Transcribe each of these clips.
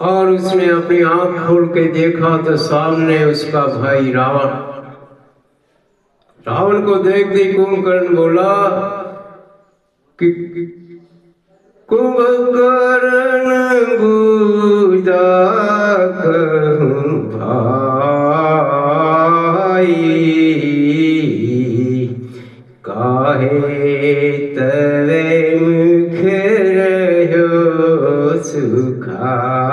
और उसने अपनी आंख खोल के देखा तो सामने उसका भाई रावण। रावण को देखते कुंभकर्ण बोला कि कुंभकर्ण बूझा कहूं भाई, काहे तवे मुख रहो सुखाई।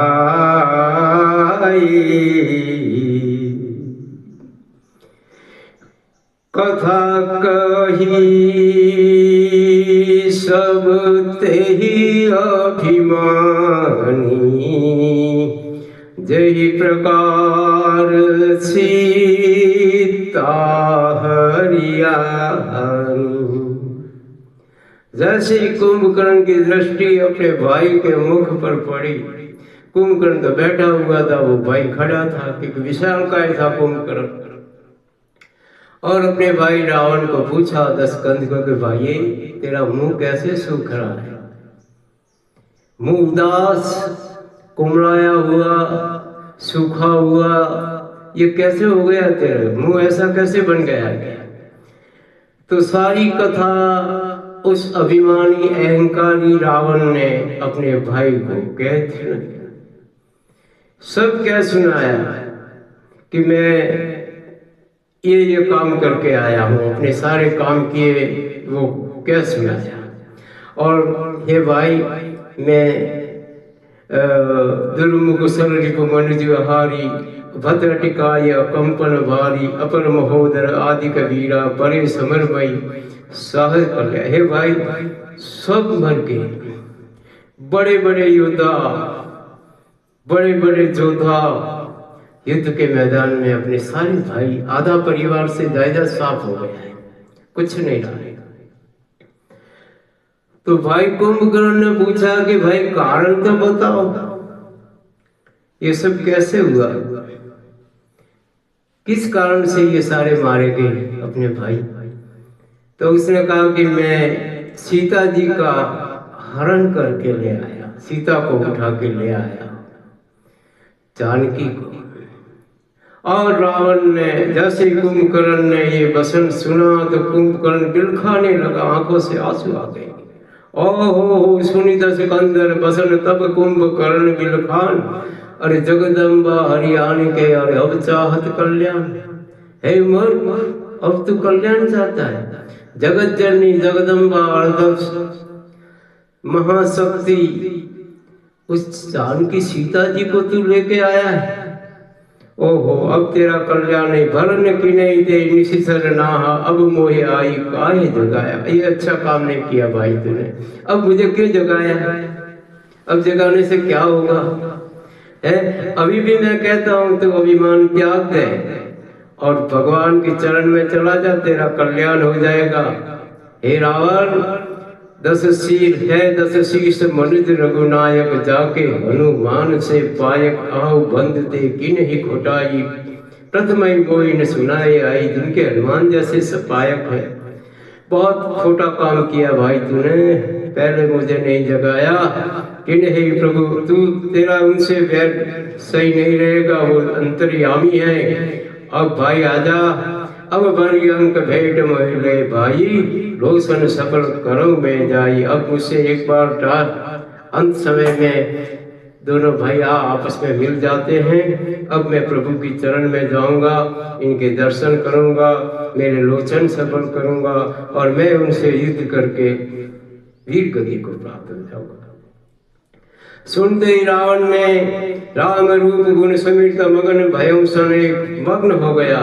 कथा कही सब तेहि अभिमानी, जहि प्रकार सीता हरियाणी। जैसे कुंभकर्ण की दृष्टि अपने भाई के मुख पर पड़ी, कुंभकर्ण तो बैठा हुआ था, वो भाई खड़ा था, क्योंकि विशालकाय था कुंभकर्ण। और अपने भाई रावण को पूछा दशकंध को कि भाई तेरा मुंह कैसे सूख रहा है, मुंह उदास कुमलाया हुआ सूखा हुआ, ये कैसे हो गया, तेरा मुंह ऐसा कैसे बन गया। तो सारी कथा उस अभिमानी अहंकारी रावण ने अपने भाई को कह दी। सब क्या सुनाया कि मैं ये काम करके आया हूँ, अपने सारे काम किए, वो क्या सुनाया। और हे भाई मैं दुर्मुख सरलिप मनुजहारी, भद्रटिकाय कंपन भारी, अपर महोदर आदि कबीरा, परे समरमयी साहस कर। हे भाई सब मर गए, बड़े बड़े योद्धा, बड़े बड़े योद्धा युद्ध के मैदान में अपने सारे भाई, आधा परिवार से ज्यादा साफ हो गया है, कुछ नहीं रहा। तो भाई कुंभकर्ण ने पूछा कि भाई कारण तो बताओ, ये सब कैसे हुआ, किस कारण से ये सारे मारे गए अपने भाई। तो उसने कहा कि मैं सीता जी का हरण करके ले आया, सीता को उठा के ले आया, जानकी को। और रावण ने जैसे कुंभकर्ण ने ये वचन सुना तो कुंभकर्ण बिलखाने लगा, आंखों से आंसू आ गए। ओहो सुनी दशकंदर बसन तब कुंभकर्ण बिलखान, अरे जगदम्बा हरियाणी के अरे अब चाहत कल्याण। हे मर अब तू कल्याण चाहता है, जगत जननी जगदम्बा अर्धव महाशक्ति उस जानकी सीता जी को तू लेके आया है। ओहो अब तेरा कल्याण नहीं, भरन की नहीं दे निशिसर नाहा, अब मोहे आई काहे जगाया। ये अच्छा काम नहीं किया भाई तूने, अब मुझे क्यों जगाया, अब जगाने से क्या होगा है। अभी भी मैं कहता हूं तू अभिमान त्याग दे और भगवान के चरण में चला जा, तेरा कल्याण हो जाएगा। हे रावण 10 शीर है 10 शीश मनुज रघुनायक, जाके हनुमान से पायक, आहु बंधते किन ही खोटाई, प्रथम ही कोई न सुनाए आई, जिनके हनुमान जैसे सपायक है। बहुत खोटा काम किया भाई तूने, पहले मुझे नहीं जगाया। किन हे प्रभु तू, तेरा उनसे बैर सही नहीं रहेगा, वो अंतर्यामी है। अब भाई आजा, अब बड़ी अंक भेंट मोहिले भाई, रोशन सफल करो में जाई। अब मुझसे एक बार अंत समय में दोनों भाई आपस में मिल जाते हैं। अब मैं प्रभु की चरण में जाऊंगा, इनके दर्शन करूंगा, मेरे लोचन सफल करूंगा और मैं उनसे युद्ध करके वीर गति को प्राप्त हो जाऊंगा। सुनते ही रावण ने राम रूप गुण समीरता मगन भयं सने मग्न हो गया।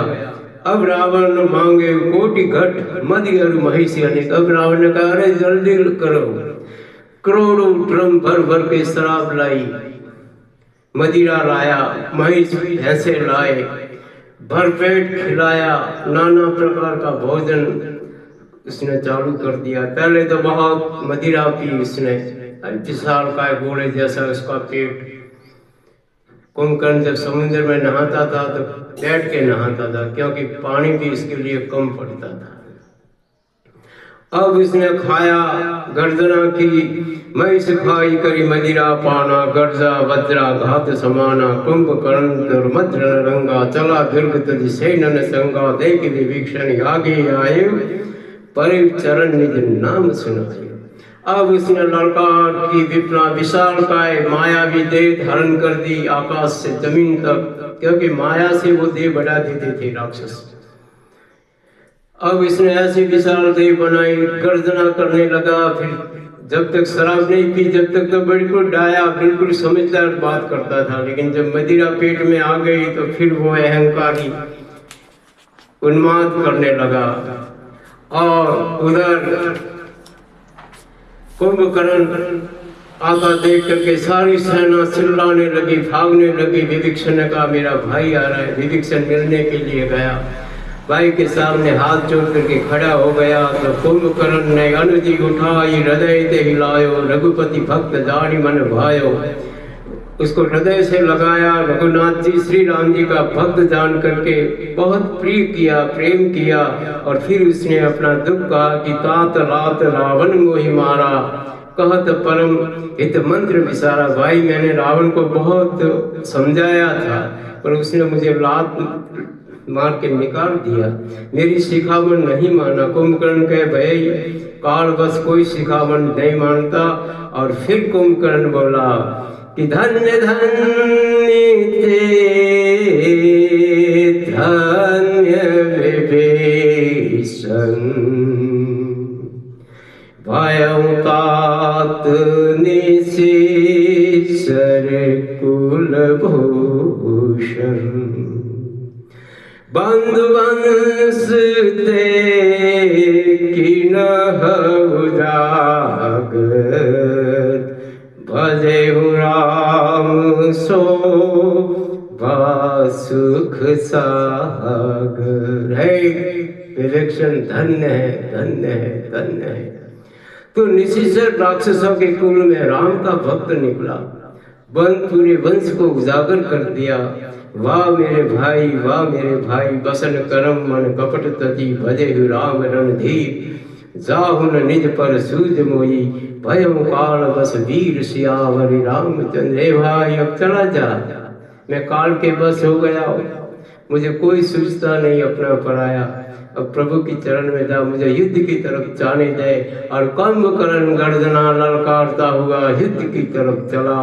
अब रावण मांगे कोटि घट मदि अरु महिषी अनेक। अब रावण ने कहा अरे जल्दी करो, करोड़ों ड्रम भर भर के शराब लाई, मदिरा लाया, महिष भैंसे लाए, भरपेट खिलाया, नाना प्रकार का भोजन उसने चालू कर दिया। पहले तो बहुत मदिरा पी उसने, विशाल का घोड़े जैसा उसका पेट। कुंभकर्ण जब समुद्र में नहाता था तो बैठ के नहाता था, क्योंकि पानी भी इसके लिए कम पड़ता था। अब इसने खाया गर्जना की, मैं खाई करी मदिरा पाना, गर्जा वज्रा घात समाना, कुंभकर्ण दुर्मद्र रंगा, चला दुर्ग तुझ सेनन संगा, देख विभीषण आगे आए, पर चरण निज नाम सुनाए। अब उसने ललकार की विपना विशाल काय मायावी देह धारण कर दी आकाश से जमीन तक, क्योंकि माया से वो देह बढ़ा देते थे राक्षस। अब इसने ऐसी विशाल देह बनाई, गर्जना करने लगा। फिर जब तक शराब नहीं पी, जब तक तो बिल्कुल डाया, बिल्कुल समझदार बात करता था, लेकिन जब मदिरा पेट में आ गई तो फिर वो अहंकारी उन्माद करने लगा। और उधर कुंभकर्ण आता देख करके सारी सेना चिल्लाने लगी, भागने लगी। विभीषण का मेरा भाई आ रहा है। विभीषण मिलने के लिए गया, भाई के सामने हाथ जोड़ करके खड़ा हो गया तो कुंभकर्ण ने अनुजी उठाई, हृदय ते हिलायो, रघुपति भक्त जानी मन भायो। उसको हृदय से लगाया, रघुनाथ जी श्री राम जी का भक्त जान करके बहुत प्रिय किया, प्रेम किया। और फिर उसने अपना दुख कहा कि तात लात रावण मोहि मारा, कहत परम हित मंत्र विसारा। भाई मैंने रावण को बहुत समझाया था, पर उसने मुझे लात मार के निकाल दिया, मेरी शिखामण नहीं माना। कुंभकर्ण कहे भाई काल बस कोई शिखामण नहीं मानता। और फिर कुंभकर्ण बोला कि धन्य धन्य ते धन्य विभीषण, भयउ तात निशिचर कुलभूषण, बंधु वंश ते किन्हु जागर, भजेहु राम सो सुख सागर। हे विभीषण धन्य है, धन्य है, धन्य है। तो निशिचर राक्षसों के कुल में राम का भक्त निकला, पूरे वंश को उजागर कर दिया। वाह मेरे भाई, वाह मेरे भाई, बसन करम मन कपट तजी, भजे राम रणधीर, जाहुन निज पर सूझ मोई, भयउ काल बस वीर सियावरि रामचंद्र। हे भाई अब चला जा, मैं काल के बस हो गया हूँ, मुझे कोई सूझता नहीं अपना पराया। अब प्रभु की चरण में जा, मुझे युद्ध की तरफ जाने दे। और कुंभकर्ण गर्जना ललकारता हुआ युद्ध की तरफ चला।